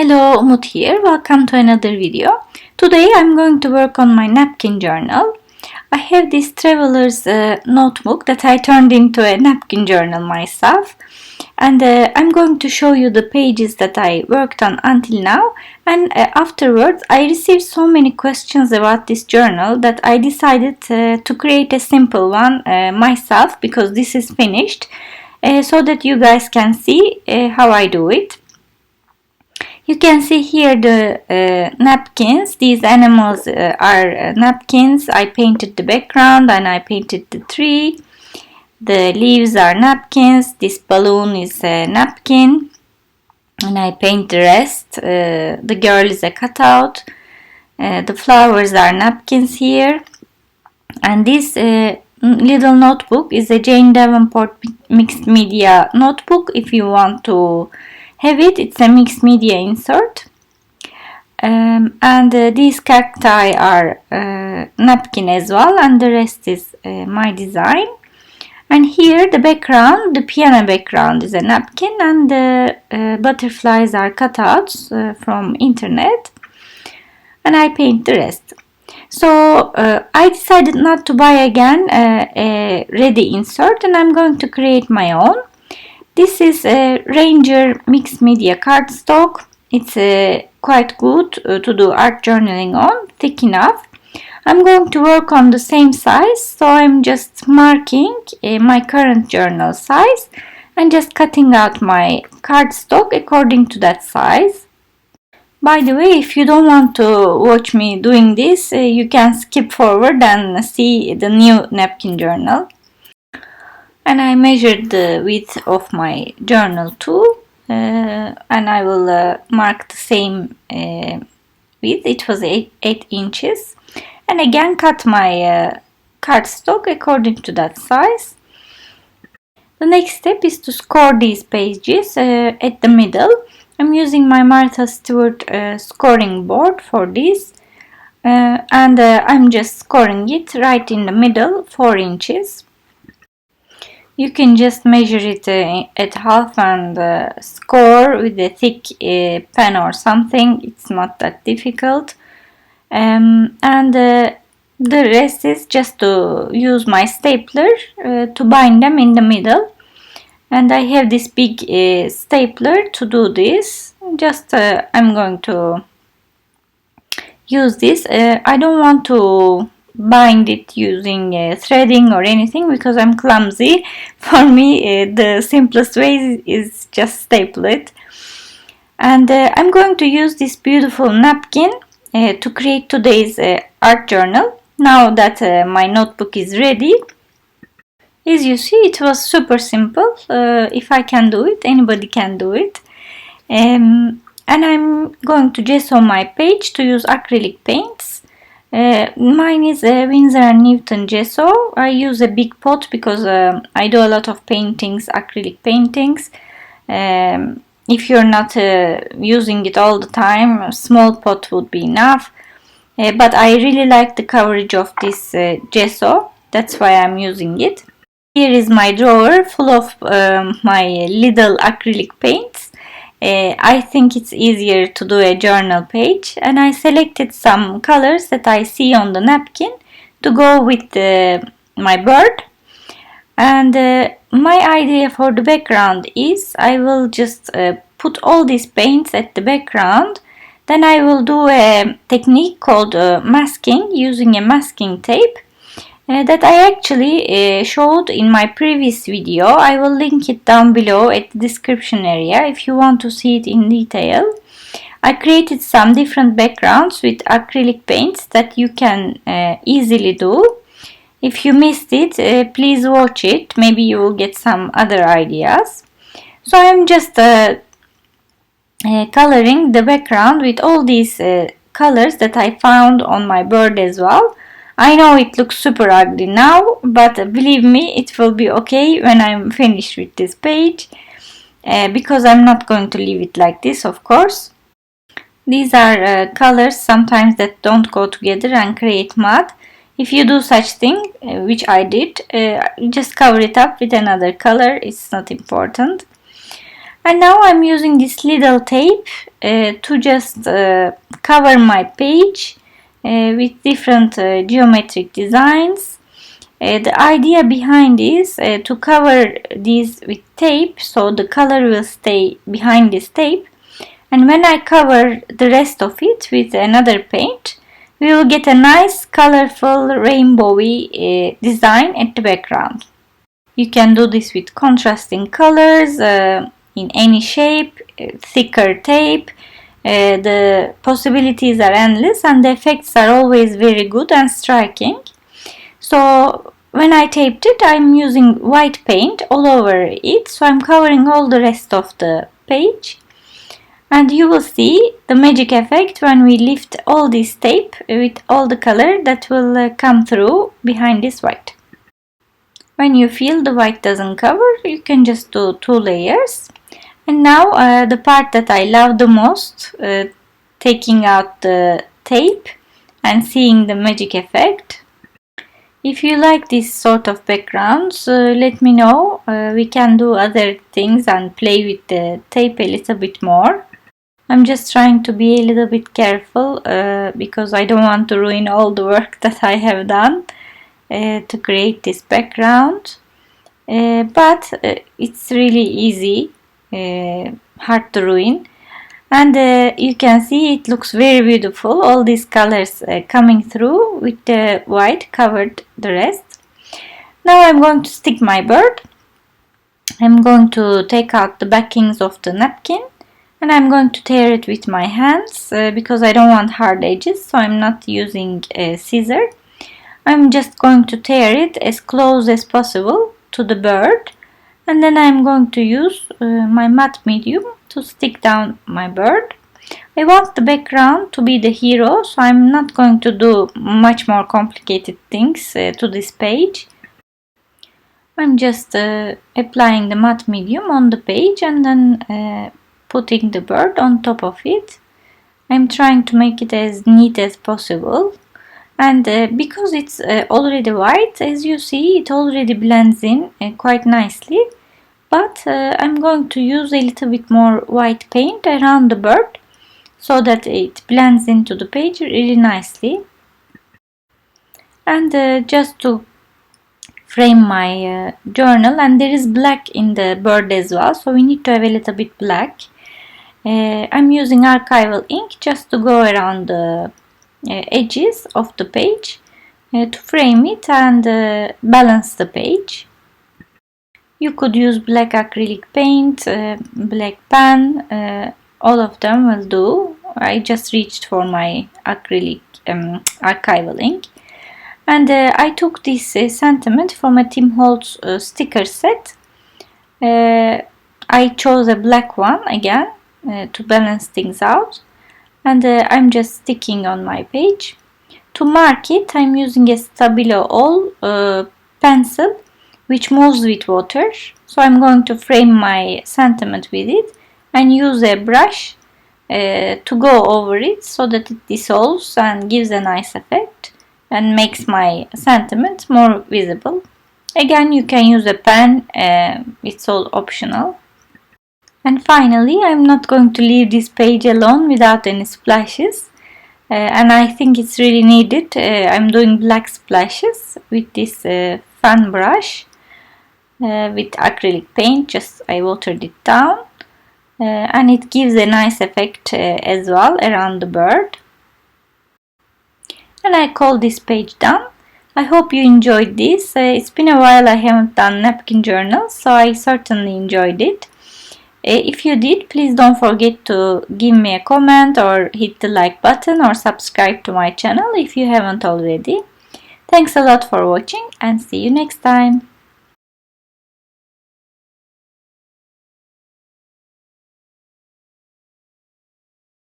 Hello, Umut here. Welcome to another video. Today I'm going to work on my napkin journal. I have this traveler's notebook that I turned into a napkin journal myself. And I'm going to show you the pages that I worked on until now. And afterwards I received so many questions about this journal that I decided to create a simple one myself because this is finished. So that you guys can see how I do it. You can see here the napkins. These animals are napkins. I painted the background and I painted the tree. The leaves are napkins. This balloon is a napkin. And I paint the rest. The girl is a cutout. The flowers are napkins here. And this little notebook is a Jane Davenport mixed media notebook. If you want to have it, it's a mixed media insert. And these cacti are napkin as well, and the rest is my design. And here the background, the piano background is a napkin, and the butterflies are cutouts from internet, and I paint the rest. So I decided not to buy again a ready insert, and I'm going to create my own. This is a Ranger mixed media cardstock. It's quite good to do art journaling on, thick enough. I'm going to work on the same size, so I'm just marking my current journal size and just cutting out my cardstock according to that size. By the way, if you don't want to watch me doing this, you can skip forward and see the new napkin journal. And I measured the width of my journal too, and I will mark the same width. It was 8 inches, and again cut my cardstock according to that size. The next step is to score these pages at the middle. I'm using my Martha Stewart scoring board for this, and I'm just scoring it right in the middle, 4 inches. You can just measure it at half and score with a thick pen or something. It's not that difficult. And the rest is just to use my stapler to bind them in the middle. And I have this big stapler to do this. Just I'm going to use this. I don't want to bind it using threading or anything because I'm clumsy. For me the simplest way is just staple it. And I'm going to use this beautiful napkin to create today's art journal. Now that my notebook is ready, as you see, it was super simple. If I can do it, anybody can do it. And I'm going to gesso my page to use acrylic paints. Mine is a Winsor & Newton gesso. I use a big pot because I do a lot of paintings, acrylic paintings. If you're not using it all the time, a small pot would be enough. But I really like the coverage of this gesso. That's why I'm using it. Here is my drawer full of my little acrylic paints. I think it's easier to do a journal page, and I selected some colors that I see on the napkin to go with my bird. And my idea for the background is I will just put all these paints at the background. Then I will do a technique called masking using a masking tape that I actually showed in my previous video. I will link it down below at the description area if you want to see it in detail. I created some different backgrounds with acrylic paints that you can easily do. If you missed it, please watch it. Maybe you will get some other ideas. So I'm just coloring the background with all these colors that I found on my bird as well. I know it looks super ugly now, but believe me, it will be okay when I'm finished with this page, because I'm not going to leave it like this, of course. These are colors sometimes that don't go together and create mud. If you do such thing, which I did, just cover it up with another color. It's not important. And now I'm using this little tape to just cover my page with different geometric designs. The idea behind is to cover these with tape so the color will stay behind this tape, and when I cover the rest of it with another paint, we will get a nice colorful rainbowy design at the background. You can do this with contrasting colors in any shape, thicker tape. The possibilities are endless and the effects are always very good and striking. So when I taped it, I'm using white paint all over it, so I'm covering all the rest of the page. And you will see the magic effect when we lift all this tape with all the color that will come through behind this white. When you feel the white doesn't cover, you can just do 2 layers. And now the part that I love the most, taking out the tape and seeing the magic effect. If you like this sort of backgrounds, let me know. We can do other things and play with the tape a little bit more. I'm just trying to be a little bit careful because I don't want to ruin all the work that I have done to create this background. But it's really easy, hard to ruin. And you can see it looks very beautiful. All these colors coming through with the white covered the rest. Now I'm going to stick my bird. I'm going to take out the backings of the napkin. And I'm going to tear it with my hands because I don't want hard edges, so I'm not using a scissor. I'm just going to tear it as close as possible to the bird, and then I'm going to use my matte medium to stick down my bird. I want the background to be the hero, so I'm not going to do much more complicated things to this page. I'm just applying the matte medium on the page and then putting the bird on top of it. I'm trying to make it as neat as possible, and because it's already white, as you see, it already blends in quite nicely, but I'm going to use a little bit more white paint around the bird so that it blends into the page really nicely. And just to frame my journal, and there is black in the bird as well, so we need to have a little bit black. I'm using archival ink just to go around the edges of the page to frame it and balance the page. You could use black acrylic paint, black pen, all of them will do. I just reached for my acrylic archival ink. And I took this sentiment from a Tim Holtz sticker set. I chose a black one again to balance things out, and I'm just sticking on my page. To mark it, I'm using a Stabilo All pencil which moves with water, so I'm going to frame my sentiment with it and use a brush to go over it so that it dissolves and gives a nice effect and makes my sentiment more visible. Again, you can use a pen, it's all optional. And finally, I'm not going to leave this page alone without any splashes, and I think it's really needed. I'm doing black splashes with this fan brush with acrylic paint. Just I watered it down, and it gives a nice effect as well around the bird. And I call this page done. I hope you enjoyed this. It's been a while I haven't done napkin journals, so I certainly enjoyed it. If you did, please don't forget to give me a comment or hit the like button or subscribe to my channel if you haven't already. Thanks a lot for watching and see you next time.